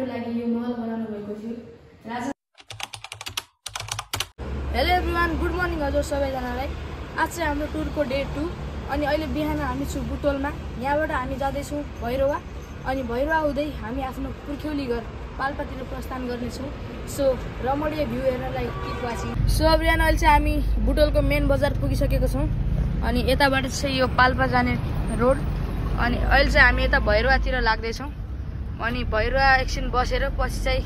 लागि यो महल बनाउनु भएको थियो। राजा हेलो एभ्रिवान, गुड मर्निङ हजुर सबैजनालाई। आज चाहिँ हाम्रो टुरको डे 2 अनि अहिले बिहान हामी छु बुटोलमा। यहाँबाट हामी जाँदैछौँ भैरवा अनि भैरवा हुँदै हामी आफ्नो पुर्ख्यौली घर पाल्पातिर प्रस्थान गर्नेछौँ। सो रमणीय भ्यू हेर्नलाई किप वाचिङ। सो एभ्रिवान, अहिले चाहिँ हामी बुटोलको मेन बजार पुगिसकेको छौँ अनि यताबाट चाहिँ यो पाल्पा जाने रोड अनि अहिले चाहिँ हामी यता भैरवातिर लाग्दैछौँ अनि भैरवा एकछिन बसेर पछि चाहिँ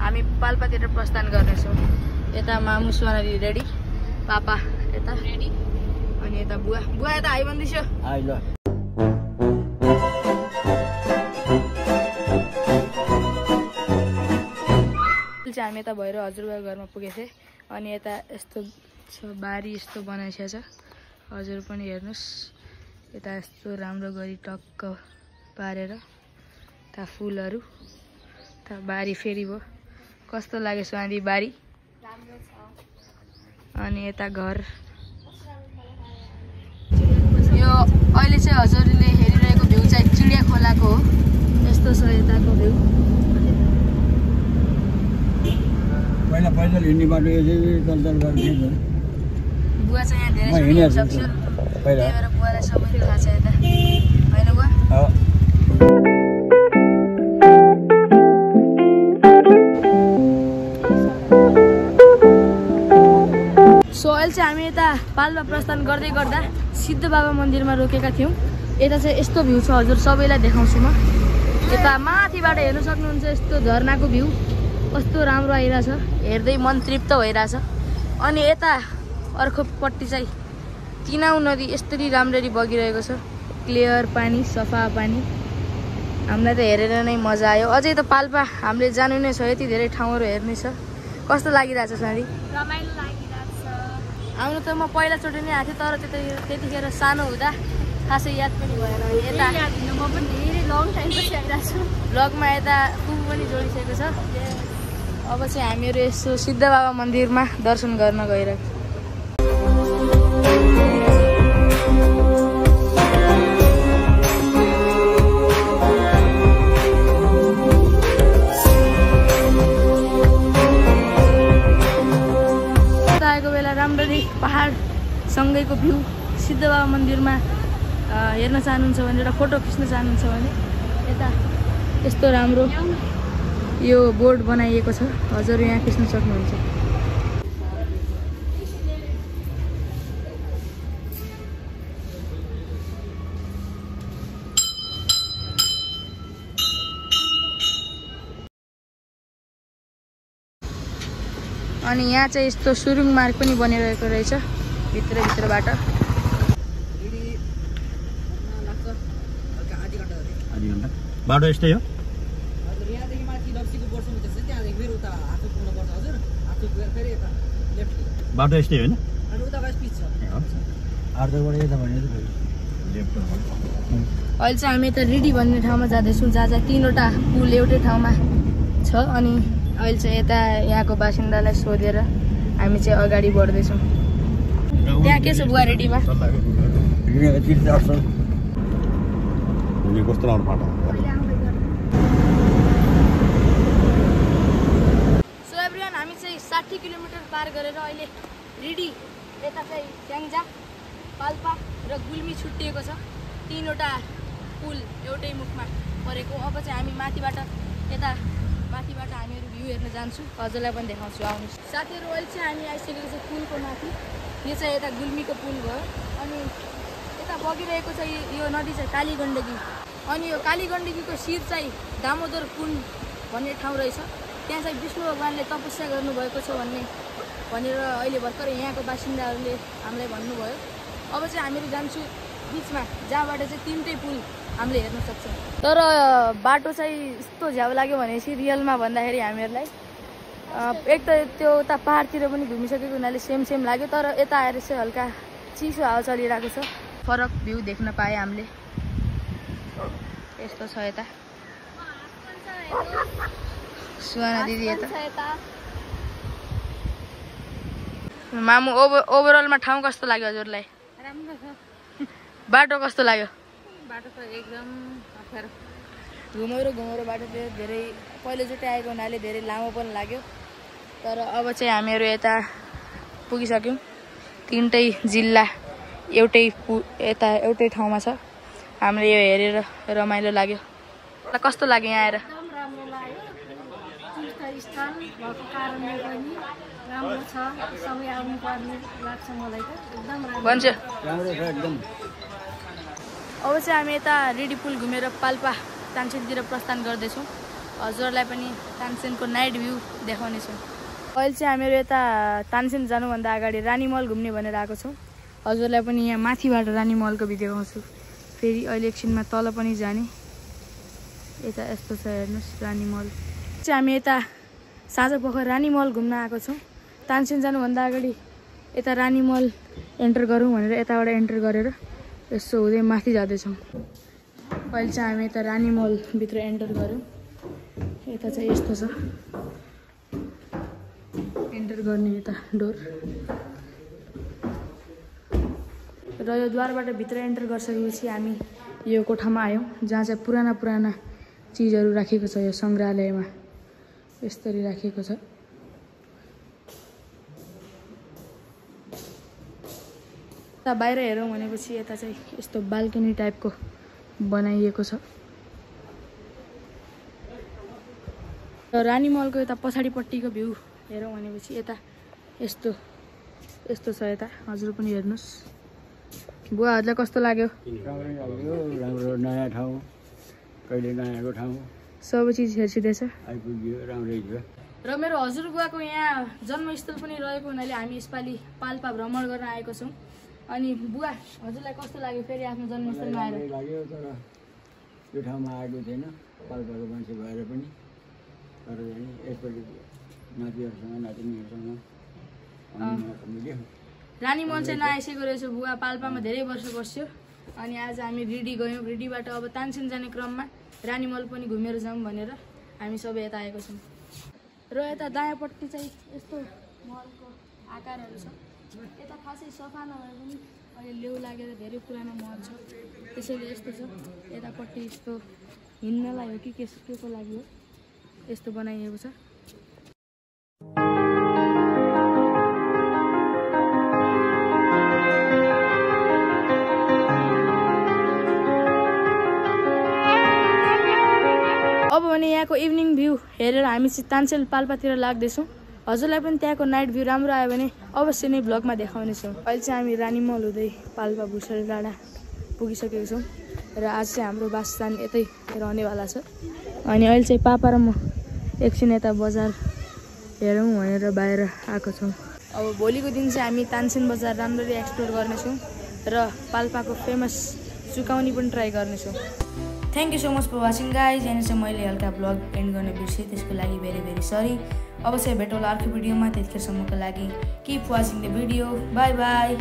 हामी पाल्पातिर प्रस्थान गर्नेछौँ। यता मामु सुवानी रेडी, पापा यता रेडी अनि यता बुवा यता आइ भन्दैछ। चाहिँ हामी यता भएर हजुरबाको घरमा पुगेको थिएँ अनि यता यस्तो छ बारी, यस्तो बनाइसकेको छ। हजुर पनि हेर्नुहोस्, यता यस्तो राम्रो गरी टक्क पारेर यता फुलहरू यता बारी फेरि भयो। कस्तो लाग्यो सुवानी बारी? राम्रो छ। अनि यता घर यो अहिले चाहिँ हजुरले हेरिरहेको भ्यू चाहिँ चिडिया खोलाको हो। यस्तो छ यताको भ्यू। पहिला पैदल हिँड्ने बाटो यो चाहिँ दलदल गर्ने बुवा चाहिँ यहाँ धेरै सक्छ पहिला भएर बुवालाई सबै थाहा छ यता होइन बुवा? सो अहिले चाहिँ हामी यता पाल्पा प्रस्थान गर्दै गर्दा सिद्ध बाबा मन्दिरमा रोकेका थियौँ। यता चाहिँ यस्तो भ्यू छ, हजुर सबैलाई देखाउँछु म। यता माथिबाट हेर्नु सक्नुहुन्छ यस्तो झरनाको भ्यू कस्तो राम्रो आइरहेछ, हेर्दै मन तृप्त भइरहेछ। अनि यता अर्कोपट्टि चाहिँ तिनाउ नदी यस्तरी राम्ररी बगिरहेको छ, क्लियर पानी, सफा पानी। हामीलाई त हेरेर नै मजा आयो। अझै त पाल्पा हामीले जानु नै छ, यति धेरै ठाउँहरू हेर्ने छ। कस्तो लागिरहेछ सारी? रमाइलो लागिरहेछ। आउनु त म पहिलाचोटि नै आएको थिएँ, तर त्यतिखेर सानो हुँदा खासै याद पनि भएन। यता म पनि धेरै लङ टाइमपछि आइरहेको छु। ब्लगमा यता पुग पनि जोडिसकेको छ। अब चाहिँ हामीहरू यसो सिद्ध बाबा मन्दिरमा दर्शन गर्न गइरहेको छौँ। आएको बेला राम्ररी पहाड सँगैको भ्यू सिद्ध बाबा मन्दिरमा हेर्न चाहनुहुन्छ भने, एउटा फोटो खिच्न चाहनुहुन्छ भने यता यस्तो राम्रो यो बोर्ड बनाइएको छ, हजुर यहाँ खिच्न सक्नुहुन्छ। अनि यहाँ चाहिँ यस्तो सुरुङ मार्ग पनि बनिरहेको रहेछ भित्रबाट। बाटो यस्तै हो। बाटो यस्तै होइन? अहिले चाहिँ हामी यता रिडी भन्ने ठाउँमा जाँदैछौँ, जहाँ चाहिँ 3वटा पुल एउटै ठाउँमा छ। अनि अहिले चाहिँ यता यहाँको बासिन्दालाई सोधेर हामी चाहिँ अगाडि बढ्दैछौँ। त्यहाँ के छ बुवा रेडीमा? सो एभ्रिवान, हामी चाहिँ 60 किलोमिटर पार गरेर अहिले रिडी यता चाहिँ स्याङ्जा, पाल्पा र गुल्मी छुट्टिएको छ। 3वटा पुल एउटै मुखमा परेको। अब चाहिँ हामी माथिबाट हामीहरू भ्यू हेर्न जान्छौँ, हजुरलाई पनि देखाउँछु, आउनुहोस् साथीहरू। अहिले चाहिँ हामी आइसकेको छ पुलको माथि। यो चाहिँ यता गुल्मीको पुल भयो अनि यता बगिरहेको चाहिँ यो नदी चाहिँ कालीगण्डकी। अनि यो कालीगण्डकीको शिर चाहिँ दामोदर कुण्ड भन्ने ठाउँ रहेछ। त्यहाँ चाहिँ विष्णु भगवान्ले तपस्या गर्नुभएको छ भनेर अहिले भर्खरै यहाँको बासिन्दाहरूले हामीलाई भन्नुभयो। अब चाहिँ हामीहरू जान्छौँ बिचमा, जहाँबाट चाहिँ 3टै पुल हामीले हेर्न सक्छौँ। तर बाटो चाहिँ यस्तो झ्याउ लाग्यो भनेपछि रियलमा भन्दाखेरि हामीहरूलाई एक त त्यो उता पहाडतिर पनि घुमिसकेको हुनाले सेम लाग्यो, तर यता आएर चाहिँ हल्का चिसो हावा चलिरहेको छ। फरक भ्यू देख्न पाएँ हामीले। यस्तो छ यता सुवाना दिदी यता मामु। ओभरअलमा ठाउँ कस्तो लाग्यो हजुरलाई? राम्रो छ। बाटो कस्तो लाग्यो? बाटो त एकदम अप्ठ्यारो। घुमाउरो बाटो थियो धेरै पहिलोचोटि आएको हुनाले धेरै लामो पनि लाग्यो तर अब चाहिँ हामीहरू यता पुगिसक्यौँ तीनटै जिल्ला एउटै ठाउँमा छ हामीले यो हेरेर रमाइलो लाग्यो कस्तो लाग्यो यहाँ आएर एकदम राम्रो लाग्यो तीर्थस्थल भएको कारणले पनि राम्रो छ सबै आउनुपर्ने लाग्छ मलाई त एकदम राम्रो भन्छ राम्रो छ एकदम अब चाहिँ हामी यता रेडी पुल घुमेर पाल्पा तानसेनतिर प्रस्थान गर्दैछौँ हजुरहरूलाई पनि तानसेनको नाइट भ्यू देखाउनेछौँ अहिले चाहिँ हामीहरू यता तानसेन जानुभन्दा अगाडि रानी मल घुम्ने भनेर आएको छौँ हजुरलाई पनि यहाँ माथिबाट रानी मलको भ्यू देखाउँछु फेरि अहिले एकछिनमा तल पनि जाने यता यस्तो छ हेर्नुहोस् रानी मल चाहिँ हामी यता साँझ पख रानी मल घुम्न आएको छौँ तानसेन जानुभन्दा अगाडि यता रानी मल एन्टर गरौँ भनेर यताबाट एन्टर गरेर यसो हुँदै माथि जाँदैछौँ अहिले चाहिँ हामी यता रानी मलभित्र एन्टर गऱ्यौँ यता चाहिँ यस्तो छ एन्टर गर्ने यता डोर र यो द्वारबाट भित्र एन्टर गरिसकेपछि हामी यो कोठामा आयौँ जहाँ चाहिँ पुराना चिजहरू राखेको छ यो सङ्ग्रहालयमा यसरी राखिएको छ यता बाहिर हेरौँ भनेपछि यता चाहिँ यस्तो बाल्कनी टाइपको बनाइएको छ र रानी मलको यता पछाडिपट्टिको भ्यू हेरौँ भनेपछि यता यस्तो छ यता हजुर पनि हेर्नुहोस् बुवाहरूलाई कस्तो लाग्यो राम्रै लाग्यो राम्रो नयाँ ठाउँ कहिले नयाँको ठाउँ सबै चिज हेर्सिँदैछ आइपुग्यो राम्रै थियो र मेरो हजुरबुवाको यहाँ जन्मस्थल पनि रहेको हुनाले हामी यसपालि पाल्पा भ्रमण गर्न आएको छौँ अनि बुवा हजुरलाई कस्तो लाग्यो फेरि आफ्नो जन्मस्थलमा आएर राम्रै लाग्यो तर यो ठाउँमा आएको थिएन पाल्पाको मान्छे भएर पनि तर यसपालि नातिहरूसँग नातिनीहरूसँग आउनु मौका मिल्यो रानी मल चाहिँ नआइसकेको रहेछ बुवा पाल्पामा धेरै वर्ष बस्यो अनि आज हामी रिडी गयौँ रिडीबाट अब तानसेन जाने क्रममा रानी मल पनि घुमेर जाउँ भनेर हामी सबै यता आएको छौँ र यता दायाँपट्टि चाहिँ यस्तो मलको आकारहरू छ यता खासै सफा नभए पनि अहिले लेउ लागेर धेरै पुरानो महल छ त्यसैले यस्तो छ यतापट्टि यस्तो हिँड्नलाई हो कि के को लागि हो यस्तो बनाइएको छ अब भने यहाँको इभिनिङ भ्यू हेरेर हामी चाहिँ तानसेन पाल्पातिर लाग्दैछौँ हजुरलाई पनि त्यहाँको नाइट भ्यू राम्रो आयो भने अवश्य नै भ्लगमा देखाउनेछौँ अहिले चाहिँ हामी रानी मल हुँदै पाल्पा भुसरी डाँडा पुगिसकेको छौँ र आज चाहिँ हाम्रो वासस्थान यतै रहनेवाला छ अनि अहिले चाहिँ पापा र म एकछिन यता बजार हेरौँ भनेर बाहिर आएको छौँ अब भोलिको दिन चाहिँ हामी तानसेन बजार राम्ररी एक्सप्लोर गर्नेछौँ र पाल्पाको फेमस चुकाउनी पनि ट्राई गर्नेछौँ thank you so much for watching guys यहाँ चाहिँ मैले हल्का ब्लग एन्ड गर्ने बिर्सेँ त्यसको लागि भेरी भेरी सरी अवश्य भेटौँला अर्को भिडियोमा त्यतिखेरसम्मको लागि keep watching the video by by